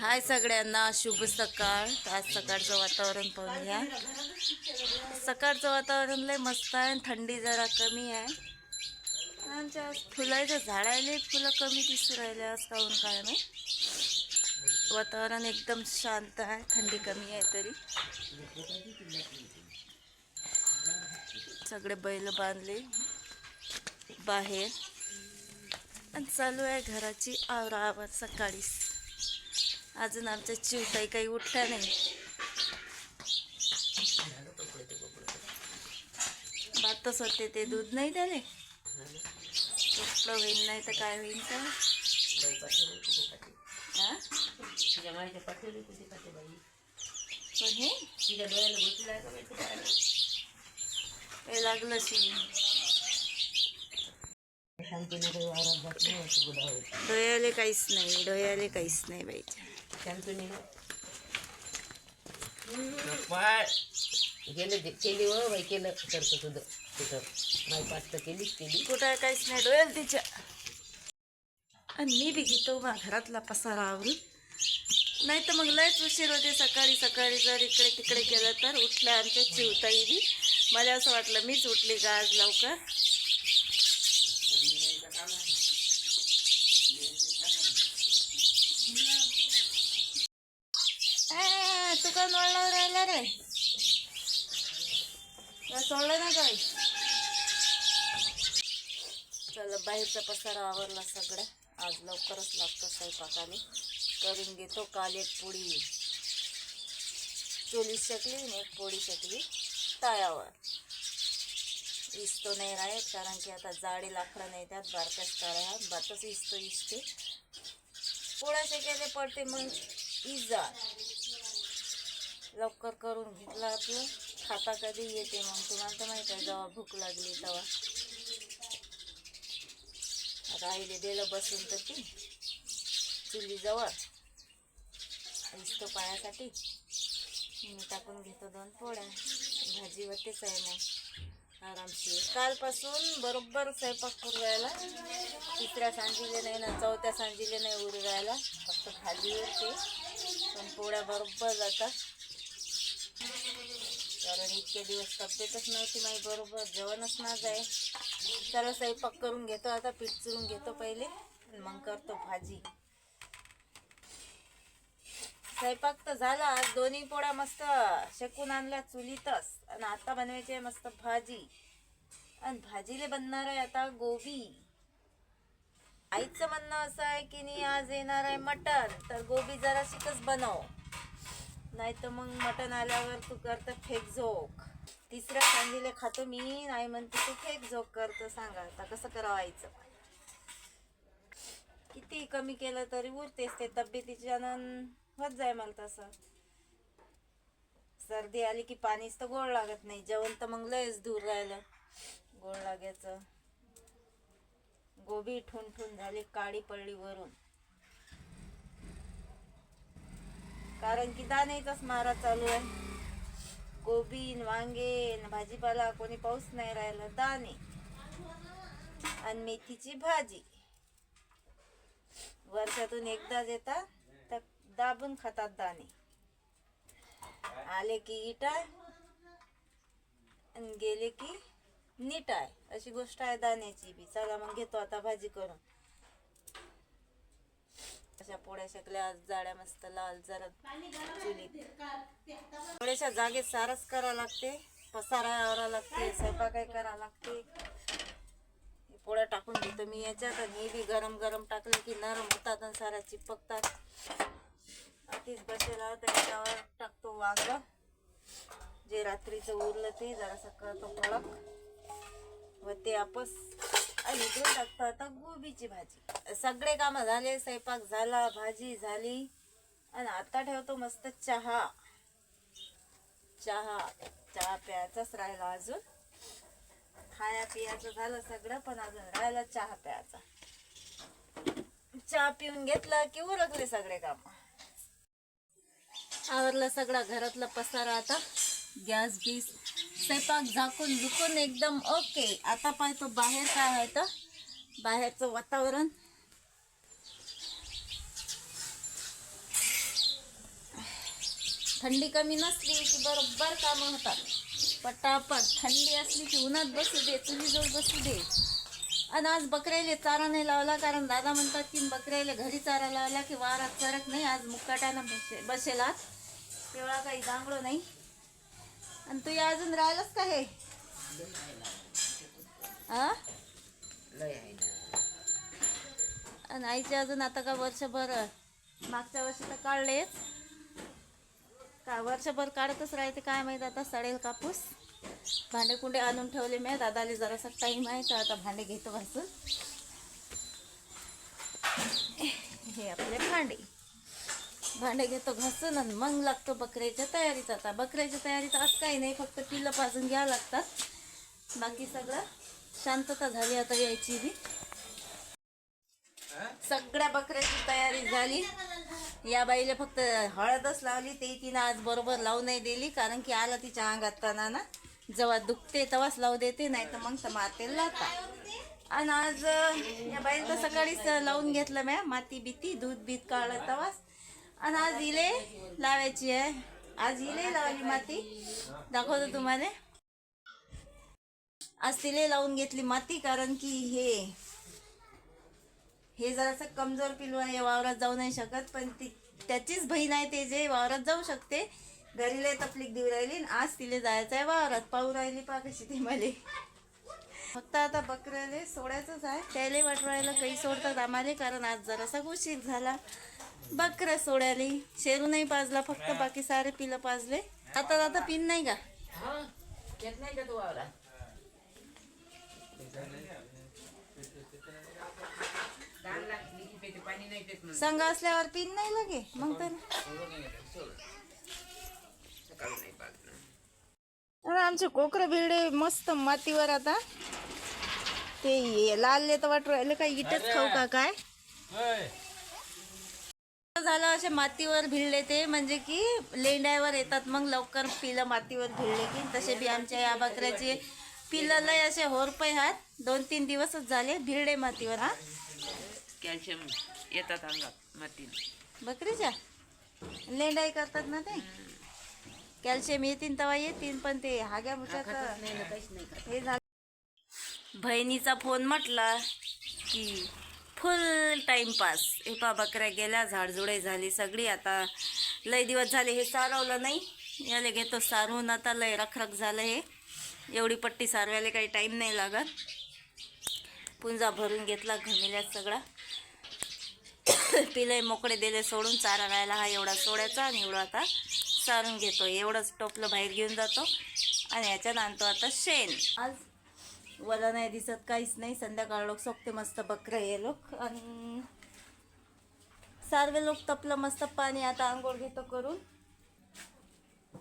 हाय सगळ्यांना, शुभ सकाळ. आज सकाळचं वातावरण पाहूया. सकाळचं वातावरण लय मस्त आहे, थंडी जरा कमी आहे. आमच्या फुलाच्या झाडाले फुलं कमी दिसू राहिले आज, काहून काय नाही. वातावरण एकदम शांत आहे, थंडी कमी आहे तरी. सगळे बैल बांधले बाहेर आणि चालू आहे घराची आवराआवर सकाळी. अजून आमच्या चिवताई काही उठल्या नाही. बातच होते ते, दूध नाही त्याने होईल, नाही तर काय होईल का. हे लागलं डोळ्याले काहीच नाही, डोळ्याले काहीच नाही बाईच्या. केली व बाई केलं करतो तुझं तिथं माई पाठ केली कुठं काहीच नाही डोळ्याला तिच्या. आणि मी बी घेतो बा घरातला पसारा आवरून, नाही तर मग लयच उशीर होते. सकाळी सकाळी जर इकडे तिकडे केलं तर उठल्या आमच्या चिवताई बी. मला असं वाटलं मीच उठली का आज लवकर. तू का नळला राहिला रे, सोडलं ना काय. चला बाहेरचा पसारा आवरला सगळं. आज लवकरच लागतं स्वयंपाकाने. करून घेतो. काल एक पोळी चोलीस शकली आणि एक पोळी शकली तायावर. इस्तो नाही राहत, कारण की आता जाडे लाकडं नाही, त्यात बारकाच काढा बातच इजते. पोळ्या शेकायला पडते मग इजा. लवकर करून घेतलं आपलं. खाता कधी येते मग तुम्हाला तर माहीत आहे, जेव्हा भूक लागली तेव्हा. राहिले दिलं बसून तर ती चुलीजवळ इस्तो पाण्यासाठी. मी टाकून घेतो 2 पोळ्या. भाजी होतेच आहे मग आरामशीर. कालपासून बरोबर स्वयंपाक करू राहिला. 3ऱ्या सांजीले नाही ना 4थ्या सांजीले नाही उरू राहिला. फक्त भाजी उरते पण पोळ्या बरोबर जातात. कारण इतके दिवस तब्येतच नव्हती माझी बरोबर, जेवणच ना जाय. चला स्वयंपाक करून घेतो आता. पीठ चुरून घेतो पहिले मग करतो भाजी. स्वयंपाक तर झाला. आज 2 पोळ्या मस्त शेकून आणल्या चुलीतच. आणि आता बनवायची आहे मस्त भाजी. आणि भाजीले बनणार आहे आता गोबी. आईचं म्हणणं असं आहे की नाही आज येणार आहे मटण, तर गोबी जरा शिकच बनव, नाही तर मग मटण आल्यावर तू करतं फेक झोक. 3ऱ्या सांजीले खातो मी, नाही म्हणते तू फेक झोक करतो. सांगा आता कसं करावायचं. किती कमी केलं तरी उरतेच ते. तब्येतीच्यानं होत जाय मला तसं. सर्दी आली की पाणीच तर गोड लागत नाही. जेवण तर मग लयच दूर राहिलं गोड लागायचं. गोबी ठुन झाली, काळी पडली वरून, कारण की दाण्याचाच मारा चालू आहे. गोबी वांगे भाजीपाला कोणी पाऊस नाही राहिला. दाणे आणि मेथीची भाजी वर्षातून एकदाच येतात, तर दाबून खातात दाणे. आले की इट आहे आणि गेले की नीट आहे, अशी गोष्ट आहे दाण्याची बी. चला मग घेतो आता भाजी करून. अशा पोळ्या शेकल्या आज जाड्या मस्त लाल जरा चुलीत. थोड्याशा जागेत सारच करा लागते, पसारा आवरा लागते, स्वयंपाकाय करा लागते. पोळ्या टाकून घेतो मी याच्यात. आणि बी गरम गरम टाकले की नरम होतात आणि साऱ्या चिपकतात. अतिच बसेला तर त्याच्यावर टाकतो वांग, जे रात्रीचं उरलं ते जरासं करतो कडक व ते आपस. आणि इकडून टाकतो आता गोबीची भाजी. सगळे कामं झाले, स्वयंपाक झाला, भाजी झाली. आणि आता ठेवतो मस्त चहा. चहा प्यायचाच राहिला अजून. खाया पियाचं झालं सगळं, पण अजून राहिला चहा प्यायचा. चहा पिऊन घेतला की उरकले सगळे काम. आवरलं सगळा घरातला पसारा. आता गॅस बीस स्वयंपाक झाकून झुकून एकदम ओके. आता पाहतो बाहेर काय आहे तर बाहेरचं वातावरण. थंडी कमी नसली की बरोबर कामं होतात पटापट. थंडी असली की उन्हात बसू दे, चुलीजवळ बसू दे. आणि आज बकऱ्याला चारा नाही लावला, कारण दादा म्हणतात की बकऱ्याला घरी चारा लावला की वारात चरत नाही. आज मुक्काटानं बसेला तेवढा काही दांगडो नाही. आणि तू अजून राहिलंच का हे आ? लय आहे ना. आणि आईचे अजून आता का वर्षभर, मागच्या वर्षी तर काढलेच का, वर्षभर काढतच राहते काय माहीत. आता सडेल कापूस. भांडे कुंडे आणून ठेवले मी, दादाला जरासा टाईम आहे तर आता भांडे घेतो घासून. हे आपले भांडे घेतो घासून आणि मग लागतो बकऱ्याच्या तयारीत. आता बकऱ्याच्या तयारीत आज काही नाही, फक्त पिल्लं पाजून घ्यावं लागतात. बाकी सगळं शांतता झाली आता यायची बी. सगळ्या बकऱ्याची तयारी झाली. या बाईला फक्त हळदच लावली, ते तिनं आज बरोबर लावू नाही दिली, कारण की आला तिच्या अंगात तना ना. जेव्हा दुखते तेव्हाच लावू देते, नाही तर मग मातेला लावता. आणि आज या बाईला तर सकाळीच लावून घेतलं म्या, माती बिती दूध बीत काढलं तेव्हाच. आणि आज इले लावायची आहे. आज इले लावली माती, दाखवतो तुम्हाला. आज तिले लावून घेतली माती, कारण की हे जरासं कमजोर पिलू आहे, वावरात जाऊ नाही शकत. पण त्याचीच बहीण आहे ते जे वावरात जाऊ शकते. घरीला तपलीक देऊ राहिली. आज तिले जायचं आहे वावरात, पाहू राहिली पा कशी ती मले. फक्त आता बकऱ्याले सोडायचंच आहे. त्याला वाटू राहिलं काही सोडतात आम्हाला, कारण आज जरासा उशीर झाला बकऱ्या सोडायला. शेरू नाही पाजला, फक्त बाकी सारे पिलं पाजले. आता पिन नाही का? येत नाही का तू वावरा? पाणी नाही पेत म्हणून. संघ असल्यावर पिन नाही लगे मग तर. सकाळी नाही पाजलं. अरे आमचे कोकरं भिडे मस्त मातीवर. आता ते लालले तर वाटू राहिले काय इटच खाऊ का काय झालं. असे मातीवर भिडले ते, म्हणजे की लेंड्यावर येतात मग लवकर पिलं मातीवर भिडले की. तसे बी आमच्या या बकऱ्याचे पिलं लय असे होरपय आहेत. 2-3 दिवसच झाले भिडले मातीवर. हा, कॅल्शियम येतात अंगात मातीने. बकरीच्या लेंडाई करतात ना ते, कॅल्शियम येतील तेव्हा येतील. पण ते हाग्या मुख्याचं हे झालं. बहिणीचा फोन म्हटला की फुल टाइमपास. हे पा बकऱ्या गेल्या, झाडझुडे झाली सगळी. आता लय दिवस झाले हे सारवलं नाही, याले घेतो सारवून. आता लय रखरख झालं हे. एवढी पट्टी सारवायला काही टाईम नाही लागत. पुंजा भरून घेतला घमिल्यात सगळा. पिले मोकळे दिले सोडून. चारा राहायला हा एवढा सोडायचा आणि एवढं आता सारून घेतो. एवढंच टोपलं बाहेर घेऊन जातो आणि याच्यात आणतो आता शेण. आज वला नाही दिसत, काहीच नाही. संध्याकाळ लोक सोकते मस्त बकरं हे लोक. आणि सारवे लोक तपलं मस्त पाणी. आता आंघोळ घेतो करून.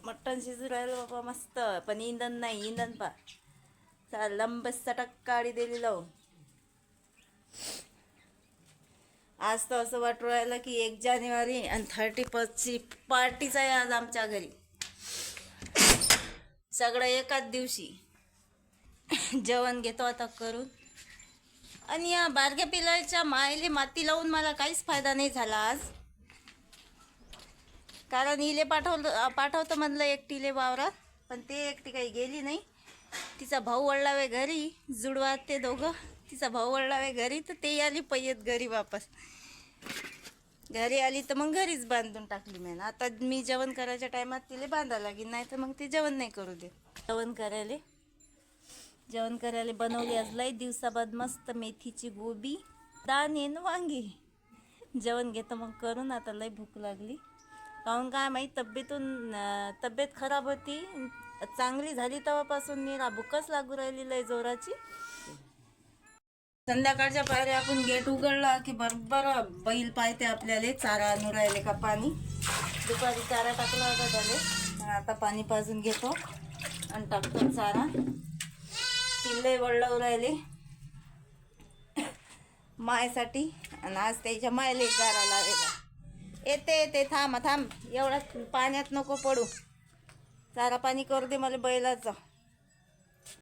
मटण शिजू राहिलं बाबा मस्त. पण इंधन नाही, इंधन पा लंब सटक काढी दिली लावून. आज तर असं वाटू राहिलं की 1 जानेवारी आणि 31ची पार्टीच आहे आज आमच्या घरी. सगळं एकाच दिवशी. जेवण घेतो आता करून. आणि या बारक्या पिलाच्या मायले माती लावून मला काहीच फायदा नाही झाला आज, कारण इले पाठवतं म्हणलं एकटीले वावरात. पण ते एकटी काही गेली नाही. तिचा भाऊ वळलावे घरी, जुडवात ते दोघं. तिचा भाऊ वळलावे घरी तर ते आली पैयत घरी वापस. घरी आली तर मग घरीच बांधून टाकली मी. आता मी जेवण करायच्या टायमात तिला बांधायला लागेल, नाही तर मग ते जेवण नाही करू दे. जेवण करायला बनवली आज लय दिवसाबाद मस्त मेथीची गोबी, दाणे न वांगी. जेवण घेतो मग करून. आता लय भूक लागली. काहून काय माहीत तब्येत खराब होती. चांगली झाली तेव्हापासून निरा भूकच लागू राहिली लय जोराची. संध्याकाळच्या पायऱ्या आपण गेट उघडला की बरोबर बैल पाहते आपल्याला चारा आणून राहिले का पाणी. दुपारी चारा टाकला होता झाले. आता पाणी पाजून घेतो आणि टाकतो चारा. पिल्ले वळलं राहिले मायसाठी. आणि आज त्याच्या मायले चारा लावायला येते. थांब एवढा पाण्यात नको पडू. चारा पाणी करू दे मला बैलाचं.